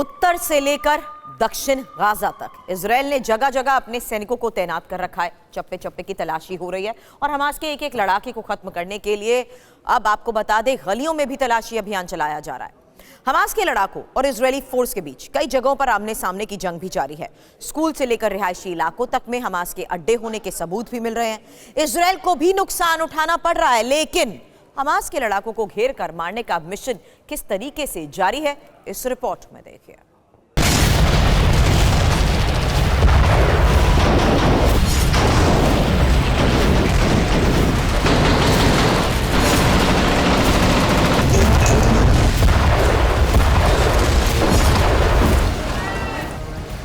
उत्तर से लेकर दक्षिण गाजा तक इजराइल ने जगह जगह अपने सैनिकों को तैनात कर रखा है। चप्पे चप्पे की तलाशी हो रही है और हमास के एक एक लड़ाके को खत्म करने के लिए अब आपको बता दें, गलियों में भी तलाशी अभियान चलाया जा रहा है। हमास के लड़ाकों और इजरायली फोर्स के बीच कई जगहों पर आमने सामने की जंग भी जारी है। स्कूल से लेकर रिहायशी इलाकों तक में हमास के अड्डे होने के सबूत भी मिल रहे हैं। इजराइल को भी नुकसान उठाना पड़ रहा है, लेकिन हमास के लड़ाकों को घेर कर मारने का मिशन किस तरीके से जारी है, इस रिपोर्ट में देखिए।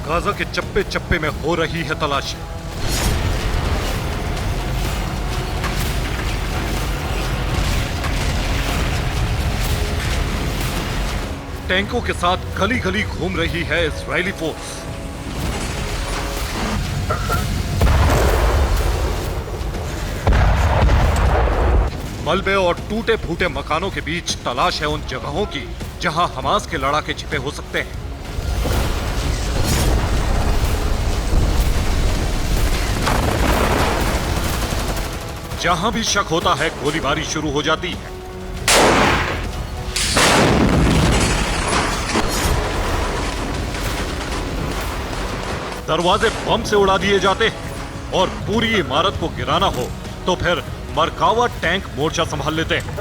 गाजा के चप्पे चप्पे में हो रही है तलाशी। टैंकों के साथ गली गली घूम रही है इजरायली फोर्स। मलबे और टूटे फूटे मकानों के बीच तलाश है उन जगहों की जहां हमास के लड़ाके छिपे हो सकते हैं। जहां भी शक होता है, गोलीबारी शुरू हो जाती है। दरवाजे बम से उड़ा दिए जाते हैं और पूरी इमारत को गिराना हो तो फिर मरकावा टैंक मोर्चा संभाल लेते हैं।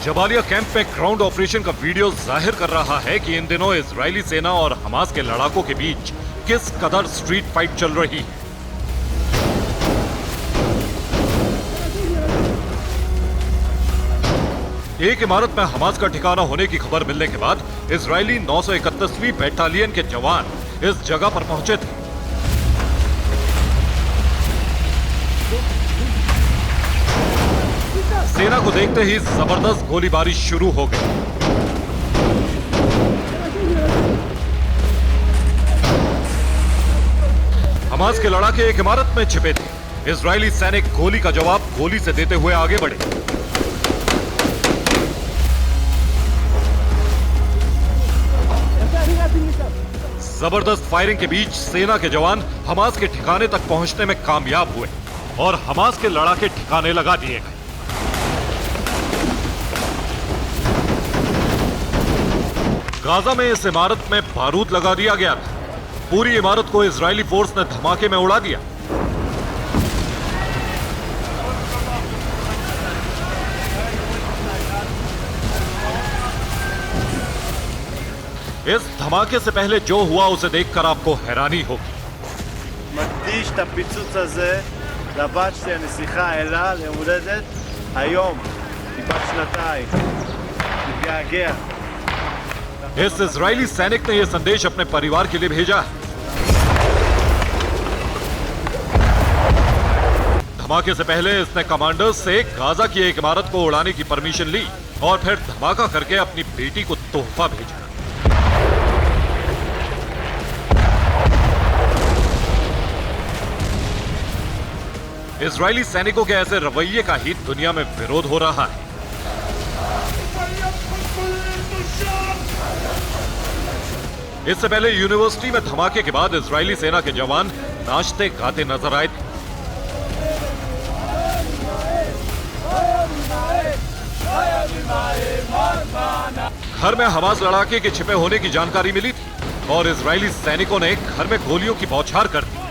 जबालिया कैंप में ग्राउंड ऑपरेशन का वीडियो जाहिर कर रहा है कि इन दिनों इजरायली सेना और हमास के लड़ाकों के बीच किस कदर स्ट्रीट फाइट चल रही है। एक इमारत में हमास का ठिकाना होने की खबर मिलने के बाद इजरायली 931वीं बटालियन के जवान इस जगह पर पहुंचे थे। सेना को देखते ही जबरदस्त गोलीबारी शुरू हो गई। हमास के लड़ाके एक इमारत में छिपे थे। इजरायली सैनिक गोली का जवाब गोली से देते हुए आगे बढ़े। जबरदस्त फायरिंग के बीच सेना के जवान हमास के ठिकाने तक पहुंचने में कामयाब हुए और हमास के लड़ाके ठिकाने लगा दिए गए। गाजा में इस इमारत में बारूद लगा दिया गया था। पूरी इमारत को इजरायली फोर्स ने धमाके में उड़ा दिया। इस धमाके से पहले जो हुआ उसे देखकर आपको हैरानी होगी। מקדיש את הפיצוץ הזה לבת שלי הנסיכה אלה ליום הולדת היום, היא בת שנתיים, מתגעגע। इस इजरायली सैनिक ने यह संदेश अपने परिवार के लिए भेजा है। धमाके से पहले इसने कमांडर्स से गाजा की एक इमारत को उड़ाने की परमिशन ली और फिर धमाका करके अपनी बेटी को तोहफा भेजा। इजरायली सैनिकों के ऐसे रवैये का ही दुनिया में विरोध हो रहा है। इससे पहले यूनिवर्सिटी में धमाके के बाद इजरायली सेना के जवान नाचते गाते नजर आए थे। घर में हमास लड़ाके के छिपे होने की जानकारी मिली थी और इजरायली सैनिकों ने घर में गोलियों की बौछार कर दी।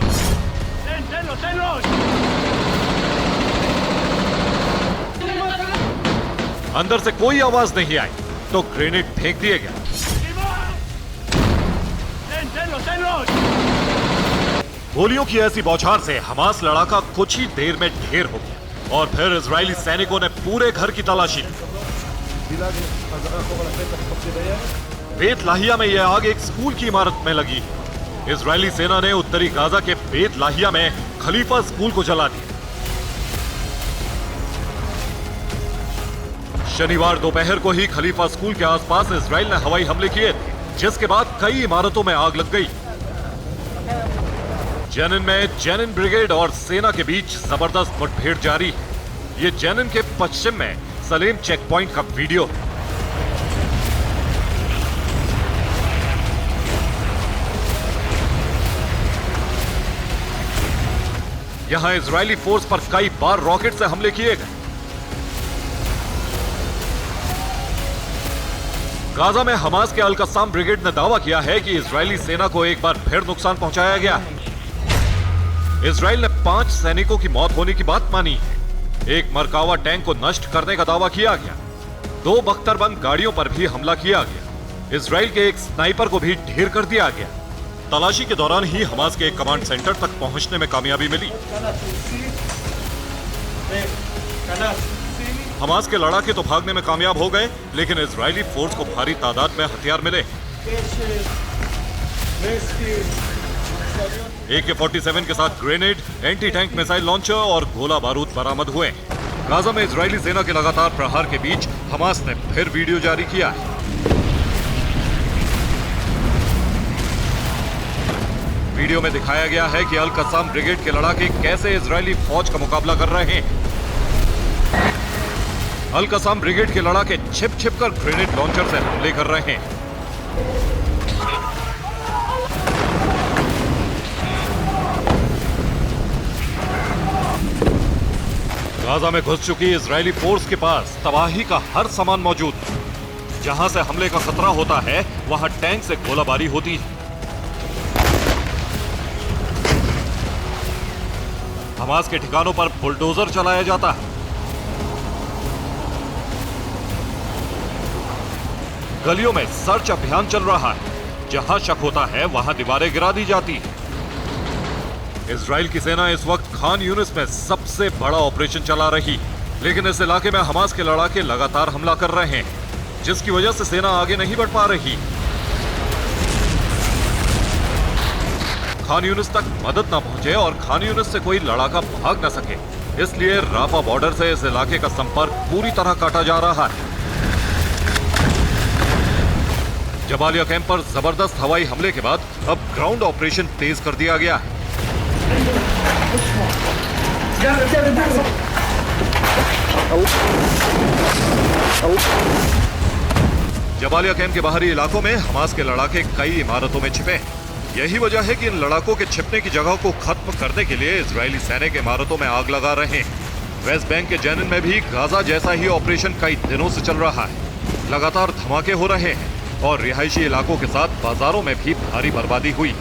अंदर से कोई आवाज नहीं आई तो ग्रेनेड फेंक दिए गए। गोलियों की ऐसी बौछार से हमास लड़ाका कुछ ही देर में ढेर हो गया और फिर इजरायली सैनिकों ने पूरे घर की तलाशी ली। बेत लाहिया में यह आग एक स्कूल की इमारत में लगी। इजरायली सेना ने उत्तरी गाजा के बेत लाहिया में खलीफा स्कूल को जला दिया। शनिवार दोपहर को ही खलीफा स्कूल के आसपास इजराइल ने हवाई हमले किए थे, जिसके बाद कई इमारतों में आग लग गई। जेनिन में जेनिन ब्रिगेड और सेना के बीच जबरदस्त मुठभेड़ जारी है। ये जेनिन के पश्चिम में सलेम चेक पॉइंट का वीडियो है। यहां इजरायली फोर्स पर कई बार रॉकेट से हमले किए गए। गाजा में हमास के अल कस्साम ब्रिगेड ने दावा किया है कि इजरायली सेना को एक बार फिर नुकसान पहुंचाया गया है। इजराइल ने 5 सैनिकों की मौत होने की बात मानी है। एक मरकावा टैंक को नष्ट करने का दावा किया गया। 2 बख्तरबंद गाड़ियों पर भी हमला किया गया। इजराइल के एक स्नाइपर को भी ढेर कर दिया गया। तलाशी के दौरान ही हमास के एक कमांड सेंटर तक पहुंचने में कामयाबी मिली। हमास के लड़ाके तो भागने में कामयाब हो गए, लेकिन इजरायली फोर्स को भारी तादाद में हथियार मिले। AK-47 के साथ grenade, anti tank missile launcher और गोला बारूद बरामद हुए। गाजा में इजरायली सेना के लगातार प्रहार के बीच हमास ने फिर वीडियो जारी किया है। वीडियो में दिखाया गया है कि अल कस्साम ब्रिगेड के लड़ाके कैसे इजरायली फौज का मुकाबला कर रहे हैं। अल कस्साम ब्रिगेड के लड़ाके छिप छिप कर ग्रेनेड लॉन्चर से हमले कर रहे हैं। गाजा में घुस चुकी इजरायली फोर्स के पास तबाही का हर सामान मौजूद है। जहां से हमले का खतरा होता है, वहां टैंक से गोलाबारी होती है। हमास के ठिकानों पर बुलडोजर चलाया जाता है। गलियों में सर्च अभियान चल रहा है। जहां शक होता है, वहां दीवारें गिरा दी जाती है। इजराइल की सेना इस वक्त खान यूनिस में सबसे बड़ा ऑपरेशन चला रही, लेकिन इस इलाके में हमास के लड़ाके लगातार हमला कर रहे हैं, जिसकी वजह से सेना आगे नहीं बढ़ पा रही। खान यूनिस तक मदद ना पहुंचे और खान यूनिस से कोई लड़ाका भाग ना सके, इसलिए राफा बॉर्डर से इस इलाके का संपर्क पूरी तरह काटा जा रहा है। जबालिया कैंप पर जबरदस्त हवाई हमले के बाद अब ग्राउंड ऑपरेशन तेज कर दिया गया है। जबालिया कैंप के बाहरी इलाकों में हमास के लड़ाके कई इमारतों में छिपे। यही वजह है कि इन लड़ाकों के छिपने की जगह को खत्म करने के लिए इजरायली सैनिक इमारतों में आग लगा रहे हैं। वेस्ट बैंक के जेनिन में भी गाजा जैसा ही ऑपरेशन कई दिनों से चल रहा है। लगातार धमाके हो रहे हैं और रिहायशी इलाकों के साथ बाजारों में भी भारी बर्बादी हुई।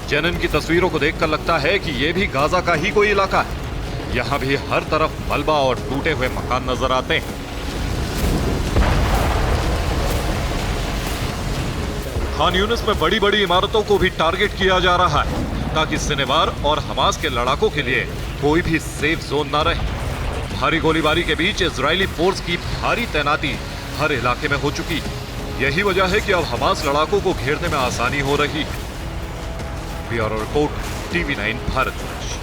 जेनिन की तस्वीरों को देखकर लगता है कि यह भी गाजा का ही कोई इलाका है। यहां भी हर तरफ मलबा और टूटे हुए मकान नजर आते हैं। खान यूनिस में बड़ी बड़ी इमारतों को भी टारगेट किया जा रहा है, ताकि सिनेवार और हमास के लड़ाकों के लिए कोई भी सेफ जोन ना रहे। भारी गोलीबारी के बीच इजरायली फोर्स की भारी तैनाती हर इलाके में हो चुकी। यही वजह है कि अब हमास लड़ाकों को घेरने में आसानी हो रही है। Bureau report, TV9 Bharatvarsh.